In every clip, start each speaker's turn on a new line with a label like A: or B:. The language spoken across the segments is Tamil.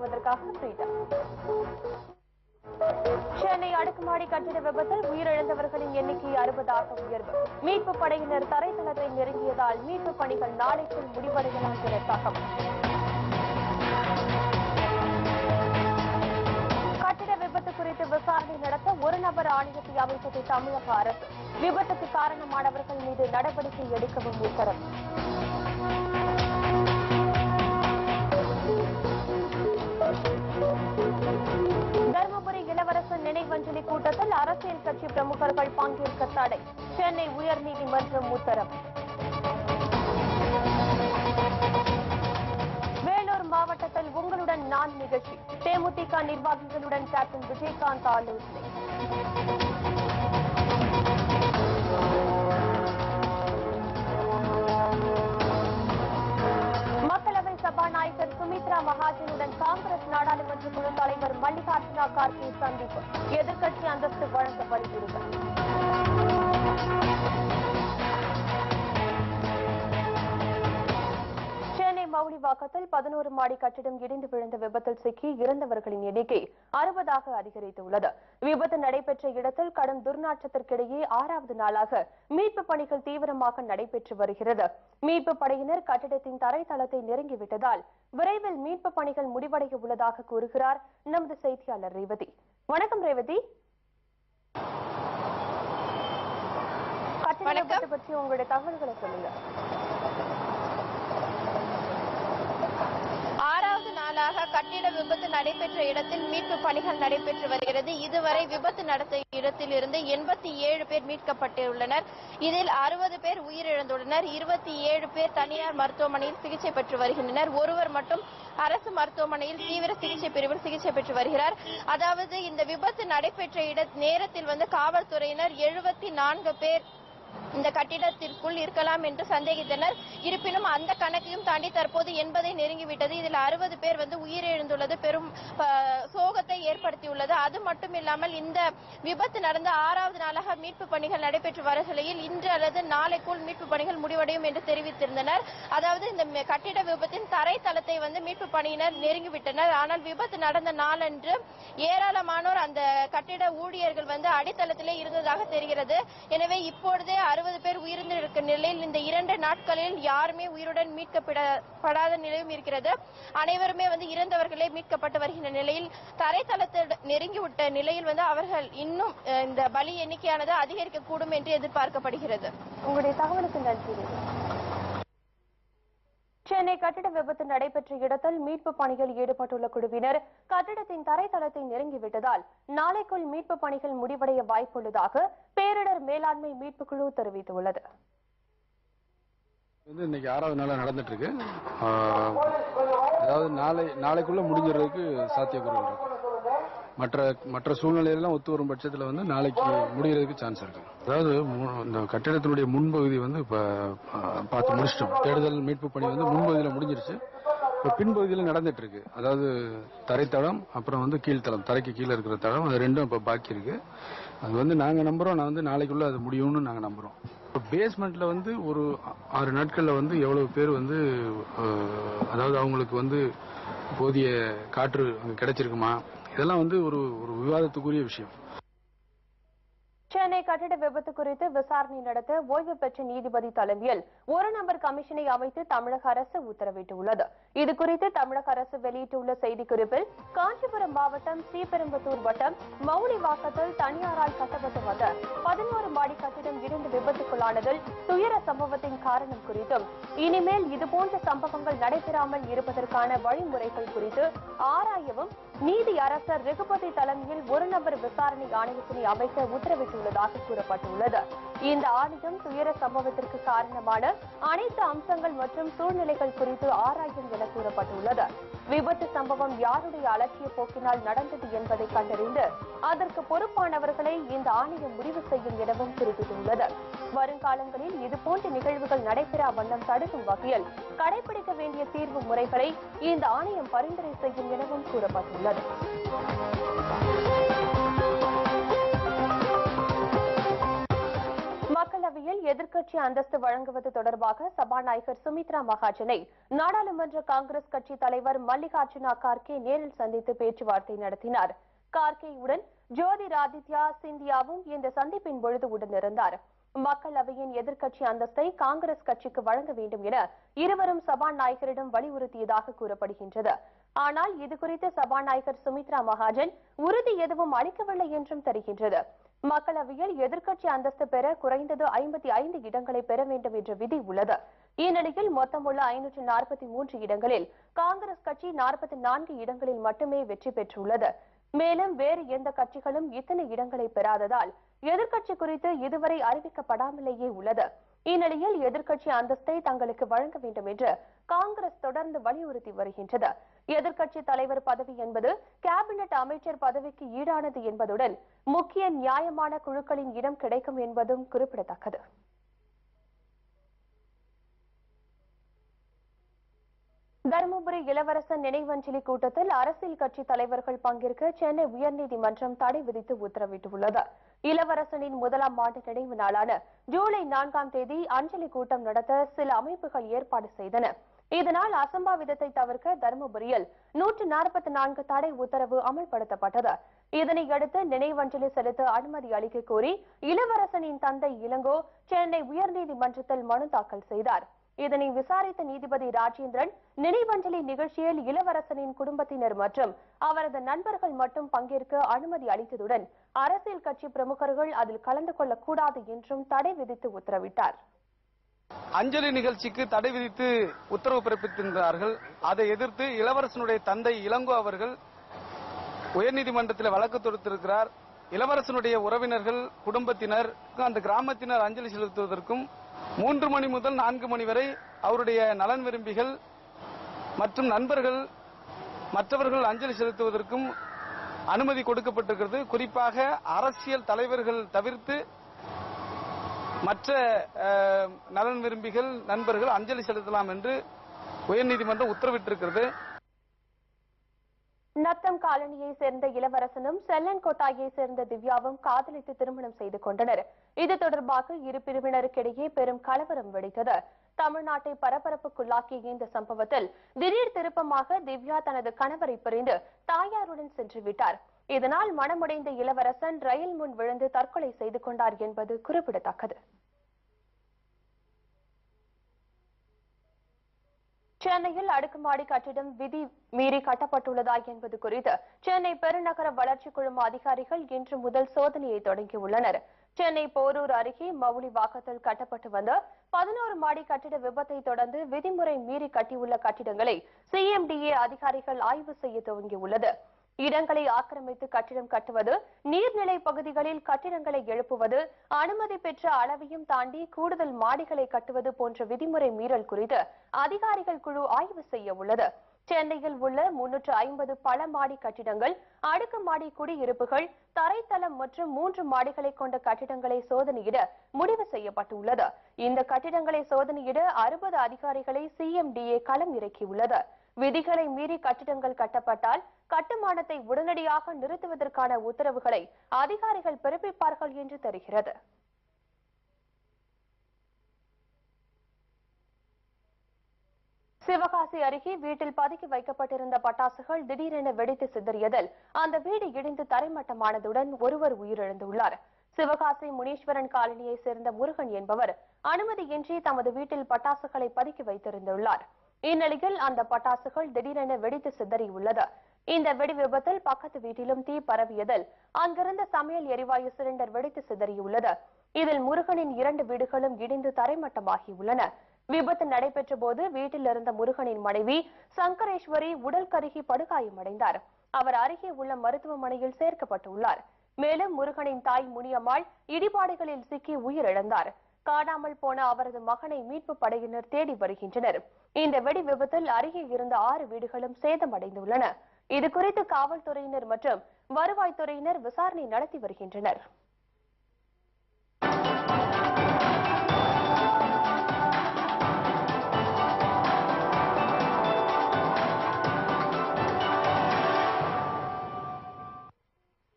A: காட்டுவதற்காக ட்வீட்டர். சென்னை அடுக்குமாடி கட்டிட விபத்தில் உயிரிழந்தவர்களின் எண்ணிக்கை 60ஆக உயர்வு. மீட்பு படையினர் தரைத்தளத்தை நெருங்கியதால் மீட்பு பணிகள் நாளைக்குள் முடிவடையலாம் என தகவல். கட்டிட விபத்து குறித்து விசாரணை நடத்த ஒரு நபர் ஆணையத்தை அமைத்தது தமிழக அரசு. விபத்துக்கு காரணமானவர்கள் மீது நடவடிக்கை எடுக்கவும் உத்தரவு. தருமபுரி இளவரசன் நினைவஞ்சலி கூட்டத்தில் அரசியல் கட்சி பிரமுகர்கள் பங்கேற்க தடை. சென்னை உயர்நீதிமன்றம் உத்தரவு. வேலூர் மாவட்டத்தில் உங்களுடன் நான் நிகழ்ச்சி. தேமுதிக நிர்வாகிகளுடன் கேப்டன் விஜயகாந்த் ஆலோசனை. மக்களவை சபாநாயகர் சுமித்ரா மகாஜனுடன் காங்கிரஸ் நாடாளுமன்ற குழு தலைவர் மல்லிகார்ஜுன கார்கே சந்திப்பு. எதிர்க்கட்சி அந்தஸ்து வழங்க வலியுறுத்தல். சென்னை மவுலிவாக்கத்தில் 11 மாடி கட்டிடம் இடிந்து விழுந்த விபத்தில் சிக்கி இறந்தவர்களின் எண்ணிக்கை 60ஆக அதிகரித்துள்ளது. விபத்து நடைபெற்ற இடத்தில் கடும் துர்நாற்றத்திற்கிடையே 6வது நாளாக மீட்பு பணிகள் தீவிரமாக நடைபெற்று வருகிறது. மீட்பு படையினர் கட்டிடத்தின் தரைத்தளத்தை நெருங்கிவிட்டதால் விரைவில் மீட்பு பணிகள் முடிவடைய உள்ளதாக கூறுகிறார் நமது செய்தியாளர் ரேவதி. வணக்கம் ரேவதி. கட்டிட விபத்து பற்றி உங்களுடைய தகவல்களை சொல்லுங்க.
B: 6வது நாளாக கட்டிட விபத்து நடைபெற்ற இடத்தில் மீட்பு பணிகள் நடைபெற்று வருகிறது. இதுவரை விபத்து நடந்த இடத்தில் இருந்து 87 பேர் மீட்கப்பட்டுள்ளனர். இதில் 60 பேர் உயிரிழந்துள்ளனர். 27 பேர் தனியார் மருத்துவமனையில் சிகிச்சை பெற்று வருகின்றனர். ஒருவர் மட்டும் அரசு மருத்துவமனையில் தீவிர சிகிச்சை பிரிவில் சிகிச்சை பெற்று வருகிறார். அதாவது இந்த விபத்து நடைபெற்ற நேரத்தில் காவல்துறையினர் 74 பேர் இந்த கட்டிடத்திற்குள் இருக்கலாம் என்று சந்தேகித்தனர். இருப்பினும் அந்த கணக்கையும் தாண்டி தற்போது 80 நெருங்கிவிட்டது. இதில் 60 பேர் உயிரிழந்துள்ளது பெரும் சோகத்தை ஏற்படுத்தியுள்ளது. அது மட்டும் இல்லாமல் இந்த விபத்து நடந்த 6வது நாளாக மீட்பு பணிகள் நடைபெற்று வருகையில் இன்று அல்லது நாளைக்குள் மீட்பு பணிகள் முடிவடையும் என்று தெரிவித்திருந்தனர். அதாவது இந்த கட்டிட விபத்தின் தரைத்தளத்தை மீட்பு பணியினர் நெருங்கிவிட்டனர். ஆனால் விபத்து நடந்த நாளன்று ஏராளமானோர் அந்த கட்டிட ஊழியர்கள் அடித்தளத்திலே இருந்ததாக தெரிகிறது. எனவே இப்பொழுதே 60 பேர் உயிரிழந்திருக்கும் நிலையில் இந்த 2 நாட்களில் யாருமே உயிருடன் மீட்கப்படாத நிலையும் இருக்கிறது. அனைவருமே இறந்தவர்களே மீட்கப்பட்டு வருகின்ற நிலையில் தரைத்தளத்தை நெருங்கிவிட்ட நிலையில் அவர்கள் இன்னும் இந்த பலி எண்ணிக்கையானது அதிகரிக்கக்கூடும் என்று எதிர்பார்க்கப்படுகிறது.
A: உங்களுடைய தகவலுக்கு நன்றி. சென்னை கட்டிட விபத்து நடைபெற்ற இடத்தில் மீட்பு பணியில் ஈடுபட்டுள்ள குழுவினர் கட்டிடத்தின் தரைத்தளத்தை நெருங்கிவிட்டதால் நாளைக்குள் மீட்பு பணிகள் முடிவடைய வாய்ப்புள்ளதாக பேரிடர் மேலாண்மை மீட்பு குழு தெரிவித்துள்ளது.
C: இன்னைக்கு 6வது நாளா நடந்துட்டு இருக்கு. அதாவது நாளைக்குள்ள முடிஞ்சிடறதுக்கு சாத்தியக்கூறுகள் இருக்கு. மற்ற சூழ்நிலையெல்லாம் ஒத்து வரும் பட்சத்தில் நாளைக்கு முடிகிறதுக்கு சான்ஸ் இருக்கு. அதாவது இந்த கட்டிடத்தினுடைய முன்பகுதி இப்ப பார்த்து முடிச்சிட்டோம். தேடுதல் மீட்பு பணி முன்பகுதியில் முடிஞ்சிருச்சு. இப்ப பின்பகுதியில் நடந்துட்டு இருக்கு. அதாவது தரைத்தளம் அப்புறம் கீழ்த்தளம், தரைக்கு கீழே இருக்கிற தளம், அது ரெண்டும் இப்ப பாக்கி இருக்கு. அது நாங்க நம்புறோம். நான் நாளைக்குள்ள அது முடியும்னு நாங்க நம்புறோம். பேஸ்மெண்ட்ல ஒரு 6 நாட்கள்ல எவ்வளவு பேர் அதாவது அவங்களுக்கு போதிய காற்று கிடைச்சிருக்குமா, இதெல்லாம் ஒரு விவாதத்துக்குரிய விஷயம்.
A: சென்னை கட்டிட விபத்து குறித்து விசாரணை நடத்த ஓய்வு பெற்ற நீதிபதி தலைமையில் ஒரு நபர் கமிஷனை அமைத்து தமிழக அரசு உத்தரவிட்டுள்ளது. இதுகுறித்து தமிழக அரசு வெளியிட்டுள்ள செய்திக்குறிப்பில் காஞ்சிபுரம் மாவட்டம் ஸ்ரீபெரும்புதூர் வட்டம் மவுலிவாக்கத்தில் தனியாரால் கட்டப்பட்டு வந்த 11 மாடி கட்டிடம் இடிந்து விபத்துக்குள்ளானதில் துயர சம்பவத்தின் காரணம் குறித்தும் இனிமேல் இதுபோன்ற சம்பவங்கள் நடைபெறாமல் இருப்பதற்கான வழிமுறைகள் குறித்து ஆராயவும் நீதி அரசர் ரகுபதி தலைமையில் ஒரு நபர் விசாரணை ஆணையத்தினை அமைக்க உத்தரவிட்டுள்ளதாக கூறப்பட்டுள்ளது. இந்த ஆணையம் துயர சம்பவத்திற்கு காரணமான அனைத்து அம்சங்கள் மற்றும் சூழ்நிலைகள் குறித்து ஆராயும் என கூறப்பட்டுள்ளது. விபத்து சம்பவம் யாருடைய அலட்சிய போக்கினால் நடந்தது என்பதை கண்டறிந்து அதற்கு பொறுப்பானவர்களை இந்த ஆணையம் முடிவு செய்யும் எனவும் குறிப்பிட்டுள்ளது. வருங்காலங்களில் இதுபோன்ற நிகழ்வுகள் நடைபெறா வண்ணம் தடுக்கும் வகையில் கடைபிடிக்க வேண்டிய தீர்வு முறைகளை இந்த ஆணையம் பரிந்துரை செய்யும் எனவும் கூறப்பட்டுள்ளது. மக்களவை மக்களவையில் எதிர்க்கட்சி அந்தஸ்து வழங்குவது தொடர்பாக சபாநாயகர் சுமித்ரா மகாஜனை நாடாளுமன்ற காங்கிரஸ் கட்சி தலைவர் மல்லிகார்ஜுனா கார்கே நேரில் சந்தித்து பேச்சுவார்த்தை நடத்தினார். கார்கேயுடன் ஜோதிராதித்யா சிந்தியாவும் இந்த சந்திப்பின் பொழுது உடனிருந்தார். மக்களவையின் எதிர்க்கட்சி அந்தஸ்தை காங்கிரஸ் கட்சிக்கு வழங்க வேண்டும் என இருவரும் சபாநாயகரிடம் வலியுறுத்தியதாக கூறப்படுகின்றது. ஆனால் இதுகுறித்து சபாநாயகர் சுமித்ரா மகாஜன் உறுதி எதுவும் அளிக்கவில்லை என்றும் தெரிகின்றது. மக்களவையில் எதிர்க்கட்சி அந்தஸ்து பெற குறைந்தது 55 இடங்களை பெற வேண்டும் என்ற விதி உள்ளது. இந்நிலையில் மொத்தமுள்ள 543 இடங்களில் காங்கிரஸ் கட்சி 44 இடங்களில் மட்டுமே வெற்றி பெற்றுள்ளது. மேலும் வேறு எந்த கட்சிகளும் இத்தனை இடங்களை பெறாததால் எதிர்க்கட்சி குறித்து இதுவரை அறிவிக்கப்படாமலேயே உள்ளது. இந்நிலையில் எதிர்க்கட்சி அந்தஸ்தை தங்களுக்கு வழங்க வேண்டும் என்று காங்கிரஸ் தொடர்ந்து வலியுறுத்தி வருகின்றது. எதிர்க்கட்சி தலைவர் பதவி என்பது கேபினெட் அமைச்சர் பதவிக்கு ஈடானது என்பதுடன் முக்கிய நியாயமான குழுக்களின் இடம் கிடைக்கும் என்பதும் குறிப்பிடத்தக்கது. தருமபுரி இளவரசன் நினைவஞ்சலி கூட்டத்தில் அரசியல் கட்சி தலைவர்கள் பங்கேற்க சென்னை உயர்நீதிமன்றம் தடை விதித்து உத்தரவிட்டுள்ளது. இளவரசனின் முதலாம் ஆண்டு நினைவு நாளான ஜூலை 4ஆம் தேதி அஞ்சலி கூட்டம் நடத்த சில அமைப்புகள் ஏற்பாடு செய்தன. இதனால் அசம்பாவிதத்தை தவிர்க்க தருமபுரியில் 144 தடை உத்தரவு அமல்படுத்தப்பட்டது. இதனையடுத்து நினைவஞ்சலி செலுத்த அனுமதி அளிக்க கோரி இளவரசனின் தந்தை இளங்கோ சென்னை உயர்நீதிமன்றத்தில் மனு தாக்கல் செய்தார். இதனை விசாரித்த நீதிபதி ராஜேந்திரன் நினைவஞ்சலி நிகழ்ச்சியில் இளவரசனின் குடும்பத்தினர் மற்றும் அவரது நண்பர்கள் மட்டும் பங்கேற்க அனுமதி அளித்ததுடன் அரசியல் கட்சி பிரமுகர்கள் அதில் கலந்து கொள்ளக்கூடாது என்றும் தடை விதித்து உத்தரவிட்டார்.
D: அஞ்சலி நிகழ்ச்சிக்கு தடை விதித்து உத்தரவு பிறப்பித்திருந்தார்கள். அதை எதிர்த்து இளவரசனுடைய தந்தை இளங்கோ அவர்கள் உயர்நீதிமன்றத்தில் வழக்கு தொடுத்திருக்கிறார். இளவரசனுடைய உறவினர்கள் குடும்பத்தினர் அந்த கிராமத்தினர் அஞ்சலி செலுத்துவதற்கும் 3 மணி முதல் 4 மணி வரை அவருடைய நலன் விரும்பிகள் மற்றும் நண்பர்கள் மற்றவர்கள் அஞ்சலி செலுத்துவதற்கும் அனுமதி கொடுக்கப்பட்டிருக்கிறது. குறிப்பாக அரசியல் தலைவர்கள் தவிர்த்து மற்ற நலன் விரும்பிகள் நண்பர்கள் அஞ்சலி செலுத்தலாம் என்று உயர்நீதிமன்றம் உத்தரவிட்டிருக்கிறது.
A: நத்தம் காலனியை சேர்ந்த இளவரசனும் செல்லன்கோட்டாயை சேர்ந்த திவ்யாவும் காதலித்து திருமணம் செய்து கொண்டனர். இது தொடர்பாக இரு பிரிவினருக்கிடையே பெரும் கலவரம் வெடித்தது. தமிழ்நாட்டை பரபரப்புக்குள்ளாக்கிய இந்த சம்பவத்தில் திடீர் திருப்பமாக திவ்யா தனது கணவரை பிரிந்து தாயாருடன் சென்று விட்டார். இதனால் மனமுடைந்த இளவரசன் ரயில் முன் விழுந்து தற்கொலை செய்து கொண்டார் என்பது குறிப்பிடத்தக்கது. சென்னையில் அடுக்குமாடி கட்டிடம் விதி மீறி கட்டப்பட்டுள்ளதா என்பது குறித்து சென்னை பெருநகர வளர்ச்சி குழும அதிகாரிகள் இன்று முதல் சோதனையை தொடங்கியுள்ளனர். சென்னை போரூர் அருகே மவுலிவாக்கத்தில் கட்டப்பட்டு வந்த 11 மாடி கட்டிட விபத்தை தொடர்ந்து விதிமுறை மீறி கட்டியுள்ள கட்டிடங்களை சிஎம்டிஏ அதிகாரிகள் ஆய்வு செய்ய துவங்கியுள்ளது. இடங்களை ஆக்கிரமித்து கட்டிடம் கட்டுவது, நீர்நிலை பகுதிகளில் கட்டிடங்களை எழுப்புவது, அனுமதி பெற்ற அளவையும் தாண்டி கூடுதல் மாடிகளை கட்டுவது போன்ற விதிமுறை மீறல் குறித்து அதிகாரிகள் குழு ஆய்வு செய்ய உள்ளது. சென்னையில் உள்ள 350 பல மாடி கட்டிடங்கள், அடுக்குமாடி குடியிருப்புகள், தரைத்தளம் மற்றும் 3 மாடிகளை கொண்ட கட்டிடங்களை சோதனையிட முடிவு செய்யப்பட்டுள்ளது. இந்த கட்டிடங்களை சோதனையிட 60 அதிகாரிகளை சிஎம்டிஏ களம் இறக்கியுள்ளது. விதிகளை மீறி கட்டிடங்கள் கட்டப்பட்டால் கட்டுமானத்தை உடனடியாக நிறுத்துவதற்கான உத்தரவுகளை அதிகாரிகள் பிறப்பிப்பார்கள் என்று தெரிகிறது. சிவகாசி அருகே வீட்டில் பதுக்கி வைக்கப்பட்டிருந்த பட்டாசுகள் திடீரென வெடித்து சிதறியதில் அந்த வீடு இடிந்து தரைமட்டமானதுடன் ஒருவர் உயிரிழந்துள்ளார். சிவகாசி முனீஸ்வரன் காலனியை சேர்ந்த முருகன் என்பவர் அனுமதியின்றி தமது வீட்டில் பட்டாசுகளை பதுக்கி வைத்திருந்துள்ளார். இந்நிலையில் அந்த பட்டாசுகள் திடீரென வெடித்து சிதறியுள்ளது. இந்த வெடி விபத்தில் பக்கத்து வீட்டிலும் தீ பரவியதில் அங்கிருந்த சமையல் எரிவாயு சிலிண்டர் வெடித்து சிதறியுள்ளது. இதில் முருகனின் 2 வீடுகளும் இடிந்து தரைமட்டமாகியுள்ளன. விபத்து நடைபெற்ற போது வீட்டில் இருந்த முருகனின் மனைவி சங்கரேஸ்வரி உடல் கருகி படுகாயமடைந்தார். அவர் அருகே உள்ள மருத்துவமனையில் சேர்க்கப்பட்டுள்ளார். மேலும் முருகனின் தாய் முனியம்மாள் இடிபாடுகளில் சிக்கி உயிரிழந்தார். காணாமல் போன அவரது மகனை மீட்பு படையினர் தேடி வருகின்றனர். இந்த வெடி விபத்தில் அருகே இருந்த 6 வீடுகளும் சேதமடைந்துள்ளன. இதுகுறித்து காவல்துறையினர் மற்றும் வருவாய்த்துறையினர் விசாரணை நடத்தி வருகின்றனர்.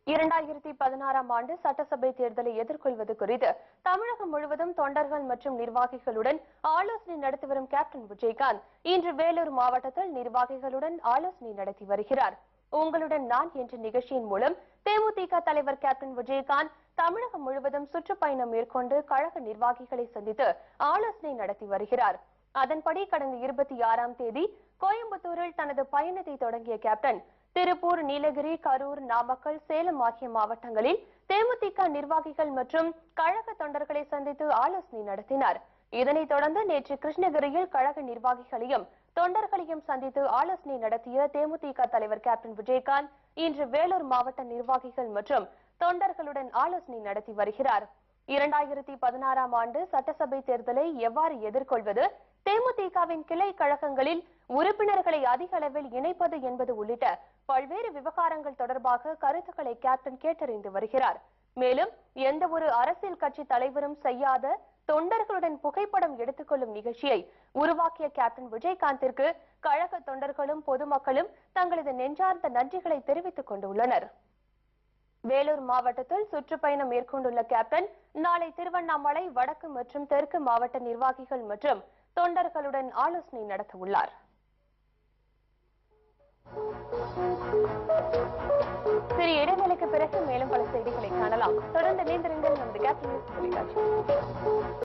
A: 2016ஆம் ஆண்டு சட்டசபை தேர்தலை எதிர்கொள்வது குறித்து தமிழகம் முழுவதும் தொண்டர்கள் மற்றும் நிர்வாகிகளுடன் ஆலோசனை நடத்தி வரும் கேப்டன் விஜயகாந்த் இன்று வேலூர் மாவட்டத்தில் நிர்வாகிகளுடன் ஆலோசனை நடத்தி வருகிறார். உங்களுடன் நான் என்ற நிகழ்ச்சியின் மூலம் தேமுதிக தலைவர் கேப்டன் விஜயகாந்த் தமிழகம் முழுவதும் சுற்றுப்பயணம் மேற்கொண்டு கழக நிர்வாகிகளை சந்தித்து ஆலோசனை நடத்தி வருகிறார். அதன்படி கடந்த 26ஆம் தேதி கோயம்புத்தூரில் தனது பயணத்தை தொடங்கிய கேப்டன் திருப்பூர், நீலகிரி, கரூர், நாமக்கல், சேலம் ஆகிய மாவட்டங்களில் தேமுதிக நிர்வாகிகள் மற்றும் கழக தொண்டர்களை சந்தித்து ஆலோசனை நடத்தினார். இதனைத் தொடர்ந்து நேற்று கிருஷ்ணகிரியில் கழக நிர்வாகிகளையும் தொண்டர்களையும் சந்தித்து ஆலோசனை நடத்திய தேமுதிக தலைவர் கேப்டன் விஜயகாந்த் இன்று வேலூர் மாவட்ட நிர்வாகிகள் மற்றும் தொண்டர்களுடன் ஆலோசனை நடத்தி வருகிறார். 2016ஆம் ஆண்டு சட்டசபை தேர்தலை எவ்வாறு எதிர்கொள்வது, தேமுதிகவின் கிளை கழகங்களில் உறுப்பினர்களை அதிக அளவில் இணைப்பது என்பது உள்ளிட்ட பல்வேறு விவகாரங்கள் தொடர்பாக கருத்துக்களை கேப்டன் கேட்டறிந்து வருகிறார். மேலும் எந்த ஒரு அரசியல் கட்சி தலைவரும் செய்யாத தொண்டர்களுடன் புகைப்படம் எடுத்துக்கொள்ளும் நிகழ்ச்சியை உருவாக்கிய கேப்டன் விஜயகாந்திற்கு கழக தொண்டர்களும் பொதுமக்களும் தங்களது நெஞ்சார்ந்த நன்றிகளை தெரிவித்துக் கொண்டுள்ளனர். வேலூர் மாவட்டத்தில் சுற்றுப்பயணம் மேற்கொண்டுள்ள கேப்டன் நாளை திருவண்ணாமலை வடக்கு மற்றும் தெற்கு மாவட்ட நிர்வாகிகள் மற்றும் தொண்டர்களுடன் ஆலோசனை நடத்த உள்ளார். சிறிய இடைவேளைக்கு பிறகு மேலும் பல செய்திகளை காணலாம். தொடர்ந்து இணைந்திருங்கள் நமது கேப்டன் நியூஸ் தொலைக்காட்சி.